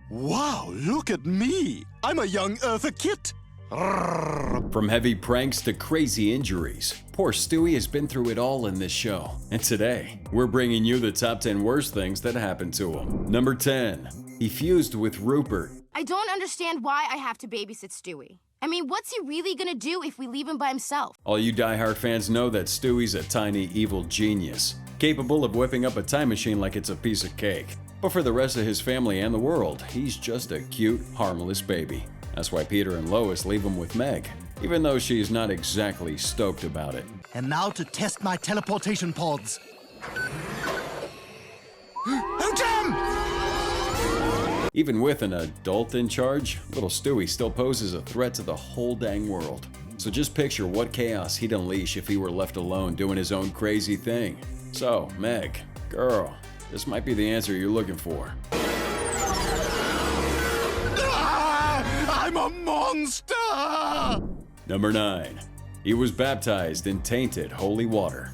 Wow, look at me. I'm a young Eartha Kitt. From heavy pranks to crazy injuries, poor Stewie has been through it all in this show. And today, we're bringing you the top 10 worst things that happened to him. Number 10. He fused with Rupert. I don't understand why I have to babysit Stewie. I mean, what's he really gonna do if we leave him by himself? All you die-hard fans know that Stewie's a tiny, evil genius, capable of whipping up a time machine like it's a piece of cake. But for the rest of his family and the world, he's just a cute, harmless baby. That's why Peter and Lois leave him with Meg, even though she's not exactly stoked about it. And now to test my teleportation pods. Oh, damn! Even with an adult in charge, little Stewie still poses a threat to the whole dang world. So just picture what chaos he'd unleash if he were left alone doing his own crazy thing. So, Meg, girl, this might be the answer you're looking for. I'm a monster! Number 9. He was baptized in tainted holy water.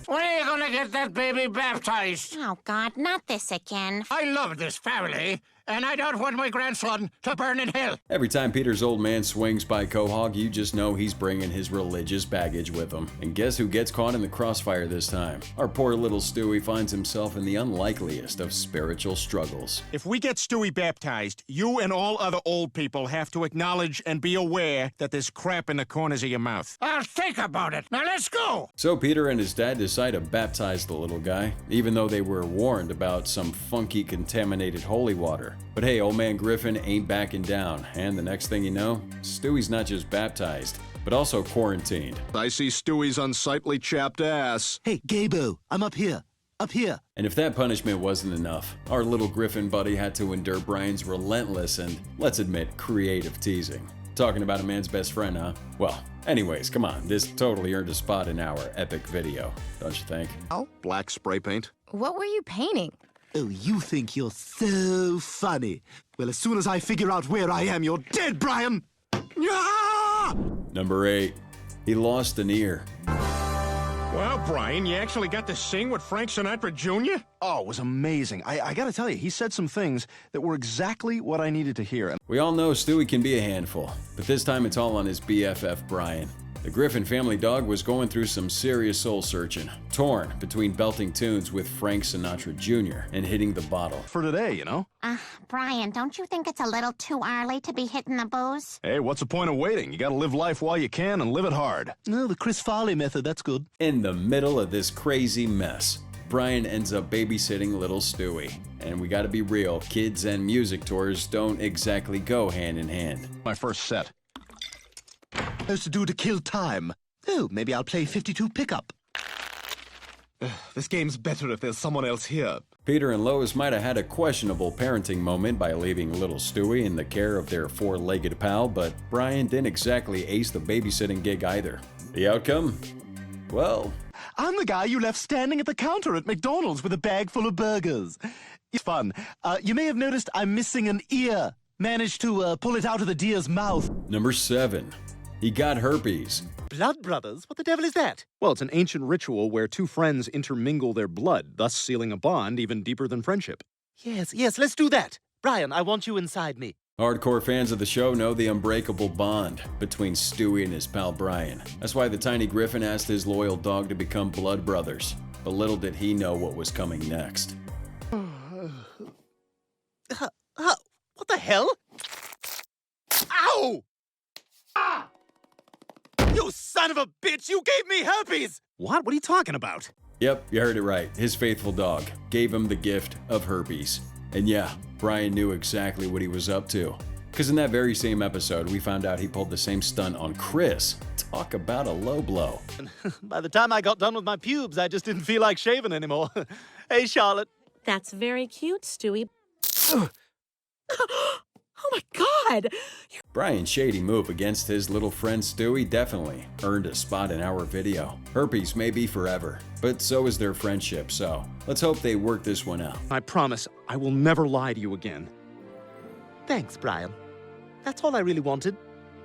When are you gonna get that baby baptized? Oh, God, not this again. I love this family, and I don't want my grandson to burn in hell. Every time Peter's old man swings by Quahog, you just know he's bringing his religious baggage with him. And guess who gets caught in the crossfire this time? Our poor little Stewie finds himself in the unlikeliest of spiritual struggles. If we get Stewie baptized, you and all other old people have to acknowledge and be aware that there's crap in the corners of your mouth. I'll think about it. Now let's go. So Peter and his dad decide to baptize the little guy, even though they were warned about some funky contaminated holy water. But hey, old man Griffin ain't backing down, and the next thing you know, Stewie's not just baptized, but also quarantined. I see Stewie's unsightly chapped ass. Hey, Gabo, I'm up here. Up here. And if that punishment wasn't enough, our little Griffin buddy had to endure Brian's relentless and, let's admit, creative teasing. Talking about a man's best friend, huh? Well, anyways, come on, this totally earned a spot in our epic video, don't you think? Oh, black spray paint. What were you painting? Oh, you think you're so funny. Well, as soon as I figure out where I am, you're dead, Brian! Ah! Number 8. He lost an ear. Well, Brian, you actually got to sing with Frank Sinatra Jr.? Oh, it was amazing. I gotta tell you, he said some things that were exactly what I needed to hear. We all know Stewie can be a handful, but this time it's all on his BFF Brian. The Griffin family dog was going through some serious soul searching, torn between belting tunes with Frank Sinatra Jr. and hitting the bottle. For today, you know? Brian, don't you think it's a little too early to be hitting the booze? Hey, what's the point of waiting? You gotta live life while you can and live it hard. No, the Chris Farley method, that's good. In the middle of this crazy mess, Brian ends up babysitting little Stewie. And we gotta be real, kids and music tours don't exactly go hand in hand. My first set. Supposed to do to kill time. Oh, maybe I'll play 52 pickup. This game's better if there's someone else here. Peter and Lois might have had a questionable parenting moment by leaving little Stewie in the care of their four-legged pal, but Brian didn't exactly ace the babysitting gig either. The outcome? Well, I'm the guy you left standing at the counter at McDonald's with a bag full of burgers. It's fun. You may have noticed I'm missing an ear. Managed to pull it out of the deer's mouth. Number 7. He got herpes. Blood brothers? What the devil is that? Well, it's an ancient ritual where two friends intermingle their blood, thus sealing a bond even deeper than friendship. Yes, let's do that. Brian, I want you inside me. Hardcore fans of the show know the unbreakable bond between Stewie and his pal Brian. That's why the tiny Griffin asked his loyal dog to become blood brothers. But little did he know what was coming next. What the hell? Ow! Ah! You son of a bitch! You gave me herpes! What? What are you talking about? Yep, you heard it right. His faithful dog gave him the gift of herpes. And yeah, Brian knew exactly what he was up to. Because in that very same episode, we found out he pulled the same stunt on Chris. Talk about a low blow. By the time I got done with my pubes, I just didn't feel like shaving anymore. Hey, Charlotte. That's very cute, Stewie. Oh my God! Brian's shady move against his little friend Stewie definitely earned a spot in our video. Herpes may be forever, but so is their friendship, so let's hope they work this one out. I promise I will never lie to you again. Thanks, Brian. That's all I really wanted.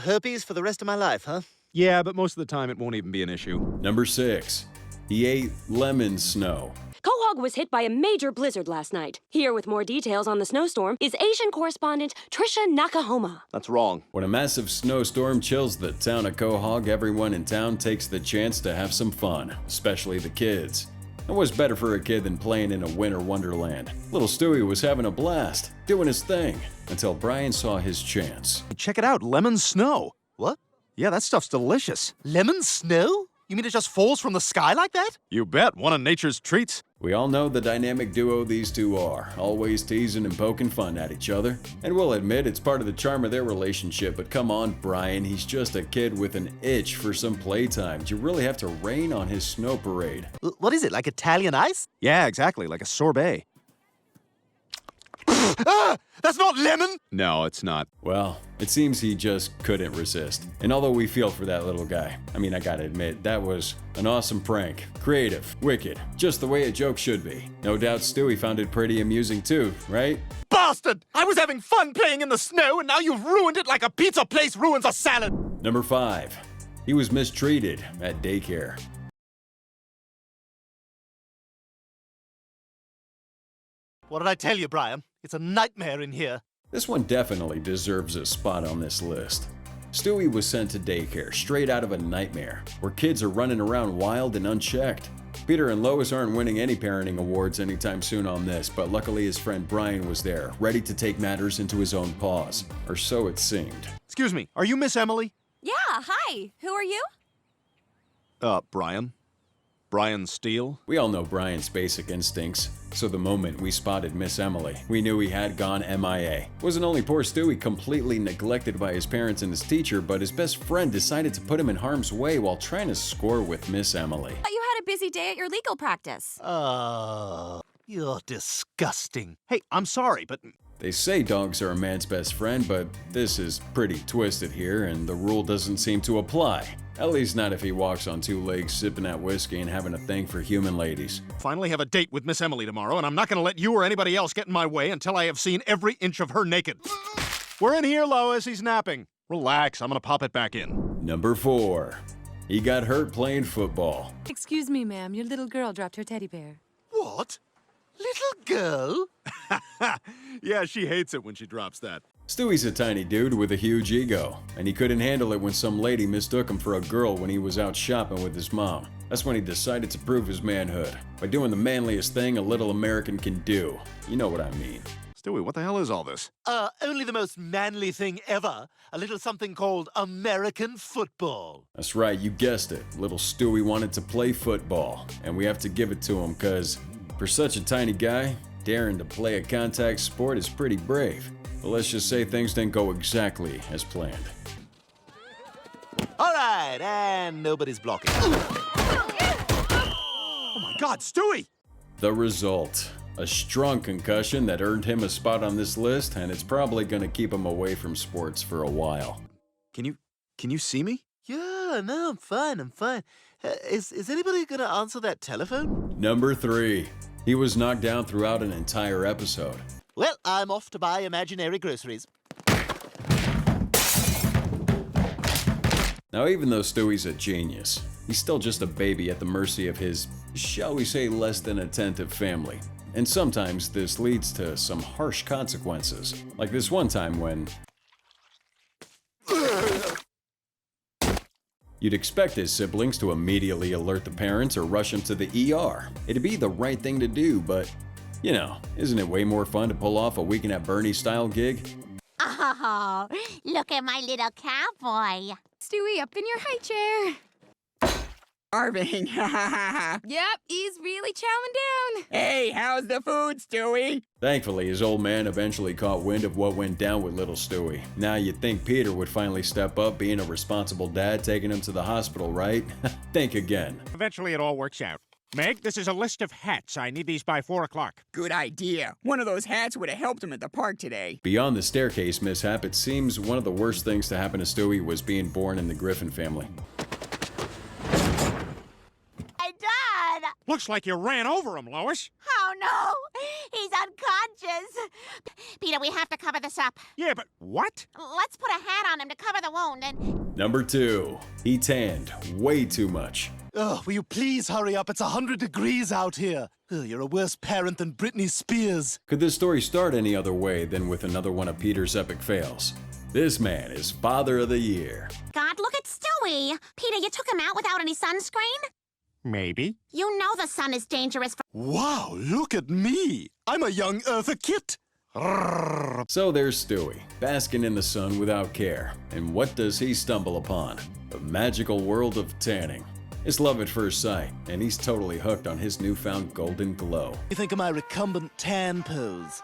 Herpes for the rest of my life, huh? Yeah, but most of the time it won't even be an issue. Number 6. He ate lemon snow. Quahog, Quahog was hit by a major blizzard last night. Here with more details on the snowstorm is Asian correspondent Trisha Nakahoma. That's wrong. When a massive snowstorm chills the town of Quahog, everyone in town takes the chance to have some fun, especially the kids. And what's better for a kid than playing in a winter wonderland? Little Stewie was having a blast, doing his thing, until Brian saw his chance. Check it out, lemon snow. What? Yeah, that stuff's delicious. Lemon snow? You mean it just falls from the sky like that? You bet, one of nature's treats. We all know the dynamic duo these two are, always teasing and poking fun at each other. And we'll admit it's part of the charm of their relationship, but come on, Brian, he's just a kid with an itch for some playtime. Do you really have to rain on his snow parade? What is it, like Italian ice? Yeah, exactly, like a sorbet. Ah! That's not lemon! No, it's not. Well, it seems he just couldn't resist. And although we feel for that little guy, I gotta admit, that was an awesome prank. Creative, wicked, just the way a joke should be. No doubt Stewie found it pretty amusing too, right? Bastard! I was having fun playing in the snow, and now you've ruined it like a pizza place ruins a salad! Number 5. He was mistreated at daycare. What did I tell you, Brian? It's a nightmare in here. This one definitely deserves a spot on this list. Stewie was sent to daycare straight out of a nightmare, where kids are running around wild and unchecked. Peter and Lois aren't winning any parenting awards anytime soon on this, but luckily his friend Brian was there, ready to take matters into his own paws. Or so it seemed. Excuse me, are you Miss Emily? Yeah, hi. Who are you? Brian. Brian Steele? We all know Brian's basic instincts, so the moment we spotted Miss Emily, we knew he had gone MIA. Wasn't only poor Stewie completely neglected by his parents and his teacher, but his best friend decided to put him in harm's way while trying to score with Miss Emily. You had a busy day at your legal practice. You're disgusting. Hey, I'm sorry, but... They say dogs are a man's best friend, but this is pretty twisted here, and the rule doesn't seem to apply. At least not if he walks on 2 legs, sipping that whiskey and having a thing for human ladies. Finally have a date with Miss Emily tomorrow, and I'm not going to let you or anybody else get in my way until I have seen every inch of her naked. We're in here, Lois. He's napping. Relax. I'm going to pop it back in. Number 4. He got hurt playing football. Excuse me, ma'am. Your little girl dropped her teddy bear. What? Little girl? Yeah, she hates it when she drops that. Stewie's a tiny dude with a huge ego, and he couldn't handle it when some lady mistook him for a girl when he was out shopping with his mom. That's when he decided to prove his manhood, by doing the manliest thing a little American can do. You know what I mean. Stewie, what the hell is all this? Only the most manly thing ever. A little something called American football. That's right, you guessed it. Little Stewie wanted to play football, and we have to give it to him, cause for such a tiny guy, daring to play a contact sport is pretty brave. But let's just say things didn't go exactly as planned. All right, and nobody's blocking. Oh my God, Stewie! The result, a strong concussion that earned him a spot on this list, and it's probably gonna keep him away from sports for a while. Can you see me? Yeah, no, I'm fine. Is anybody gonna answer that telephone? Number 3. He was knocked down throughout an entire episode. Well, I'm off to buy imaginary groceries. Now, even though Stewie's a genius, he's still just a baby at the mercy of his, shall we say, less than attentive family. And sometimes this leads to some harsh consequences, like this one time when you'd expect his siblings to immediately alert the parents or rush him to the ER. It'd be the right thing to do, but you know, isn't it way more fun to pull off a Weekend at Bernie's-style gig? Oh, look at my little cowboy. Stewie, up in your high chair. Starving. Yep, he's really chowing down. Hey, how's the food, Stewie? Thankfully, his old man eventually caught wind of what went down with little Stewie. Now you'd think Peter would finally step up, being a responsible dad, taking him to the hospital, right? Think again. Eventually it all works out. Meg, this is a list of hats. I need these by 4 o'clock. Good idea. One of those hats would have helped him at the park today. Beyond the staircase mishap, it seems one of the worst things to happen to Stewie was being born in the Griffin family. Dad! Looks like you ran over him, Lois. Oh, no! He's unconscious. Peter, we have to cover this up. Yeah, but what? Let's put a hat on him to cover the wound and... Number 2. He tanned way too much. Ugh, will you please hurry up? It's 100 degrees out here. Ugh, you're a worse parent than Britney Spears. Could this story start any other way than with another one of Peter's epic fails? This man is Father of the Year. God, look at Stewie. Peter, you took him out without any sunscreen? Maybe. You know the sun is dangerous for... Wow, look at me. I'm a young Eartha Kitt. So there's Stewie, basking in the sun without care. And what does he stumble upon? The magical world of tanning. It's love at first sight, and he's totally hooked on his newfound golden glow. You think of my recumbent tan pose?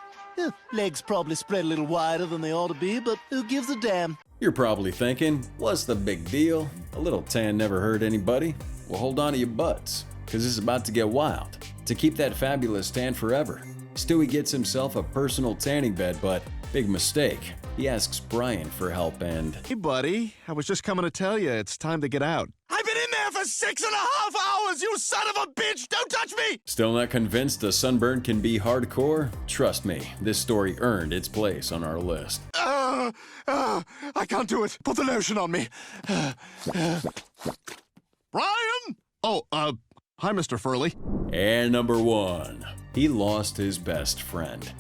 Legs probably spread a little wider than they ought to be, but who gives a damn? You're probably thinking, what's the big deal? A little tan never hurt anybody. Well, hold on to your butts, because it's about to get wild. To keep that fabulous tan forever, Stewie gets himself a personal tanning bed, but big mistake. He asks Brian for help and... Hey, buddy. I was just coming to tell you it's time to get out. I've been in there for 6.5 hours, you son of a bitch! Don't touch me! Still not convinced a sunburn can be hardcore? Trust me, this story earned its place on our list. I can't do it. Put the lotion on me. Brian! Oh, hi, Mr. Furley. And number 1. He lost his best friend.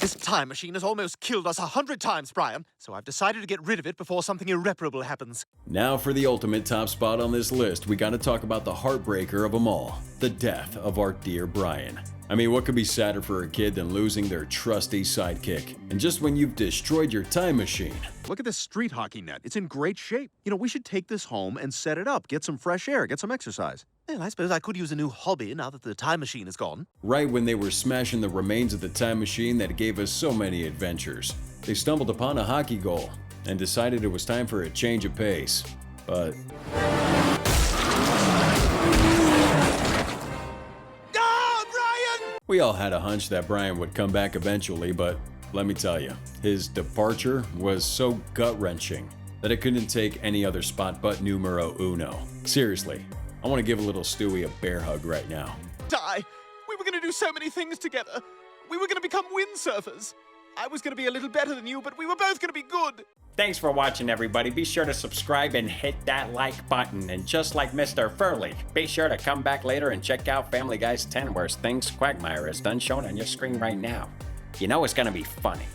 This time machine has almost killed us 100 times, Brian, so I've decided to get rid of it before something irreparable happens. Now for the ultimate top spot on this list, we gotta talk about the heartbreaker of them all, the death of our dear Brian. I mean, what could be sadder for a kid than losing their trusty sidekick? And just when you've destroyed your time machine. Look at this street hockey net. It's in great shape. You know, we should take this home and set it up, get some fresh air, get some exercise. Well, I suppose I could use a new hobby now that the time machine is gone. Right when they were smashing the remains of the time machine that gave us so many adventures, they stumbled upon a hockey goal and decided it was time for a change of pace. But... we all had a hunch that Brian would come back eventually, but let me tell you, his departure was so gut-wrenching that it couldn't take any other spot but numero uno. Seriously, I want to give a little Stewie a bear hug right now. Die! We were gonna do so many things together. We were gonna become windsurfers. I was gonna be a little better than you, but we were both gonna be good. Thanks for watching, everybody. Be sure to subscribe and hit that like button. And just like Mr. Furley, be sure to come back later and check out Family Guy's 10 Worst Things Quagmire is done shown on your screen right now. You know it's gonna be funny.